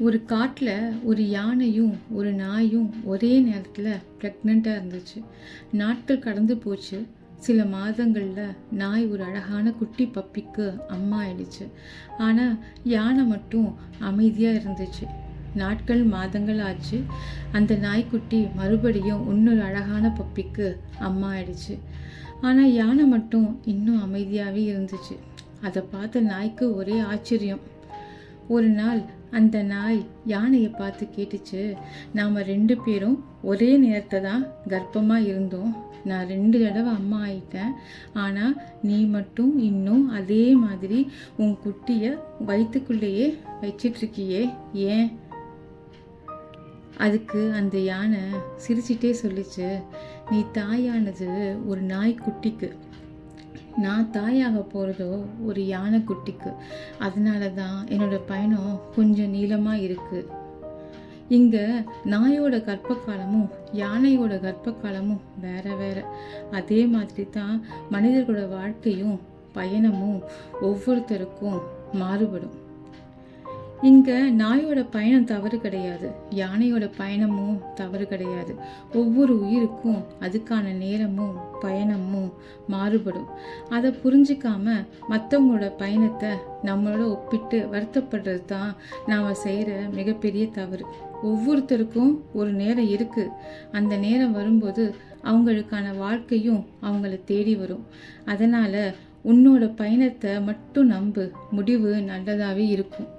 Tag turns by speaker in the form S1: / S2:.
S1: ஒரு காட்டில் ஒரு யானையும் ஒரு நாயும் ஒரே நேரத்தில் ப்ரெக்னெண்ட்டாக இருந்துச்சு. நாட்கள் கடந்து போச்சு. சில மாதங்களில் நாய் ஒரு அழகான குட்டி பப்பிக்கு அம்மா ஆயிடுச்சு. ஆனால் யானை மட்டும் அமைதியாக இருந்துச்சு. நாட்கள் மாதங்கள் ஆச்சு. அந்த நாய்க்குட்டி மறுபடியும் இன்னொரு அழகான பப்பிக்கு அம்மா ஆயிடுச்சு. ஆனால் யானை மட்டும் இன்னும் அமைதியாகவே இருந்துச்சு. அதை பார்த்த நாய்க்கு ஒரே ஆச்சரியம். ஒரு நாள் அந்த நாய் யானையை பார்த்து கேட்டுச்சு, நாம் 2 பேரும் ஒரே நேரத்தை தான் கர்ப்பமாக இருந்தோம். நான் 2 தடவை அம்மா ஆயிட்டேன். ஆனால் நீ மட்டும் இன்னும் அதே மாதிரி உன் குட்டியை வயிற்றுக்குள்ளேயே வச்சிட்ருக்கியே, ஏன்? அதுக்கு அந்த யானை சிரிச்சிட்டே சொல்லிச்சு, நீ தாயானது ஒரு நாய்க்குட்டிக்கு, நான் தாயாக போகிறதோ ஒரு யானை குட்டிக்கு. அதனால தான் என்னோடய பயணம் கொஞ்சம் நீளமாக இருக்குது. இங்கே நாயோட கர்ப்பகாலமும் யானையோட கர்ப்பகாலமும் வேற வேற. அதே மாதிரி தான் மனிதர்களோட வாழ்க்கையும் பயணமும் ஒவ்வொருத்தருக்கும் மாறுபடும். இங்கே நாயோட பயணம் தவறு கிடையாது, யானையோட பயணமும் தவறு கிடையாது. ஒவ்வொரு உயிருக்கும் அதுக்கான நேரமும் பயணமும் மாறுபடும். அதை புரிஞ்சிக்காம மற்றவங்களோட பயணத்தை நம்மளோட ஒப்பிட்டு வருத்தப்படுறது தான் நாம் செய்கிற மிகப்பெரிய தவறு. ஒவ்வொருத்தருக்கும் ஒரு நேரம் இருக்குது. அந்த நேரம் வரும்போது அவங்களுக்கான வாழ்க்கையும் அவங்கள தேடி வரும். அதனால் உன்னோட பயணத்தை மட்டும் நம்பு, முடிவு நல்லதாகவே இருக்கும்.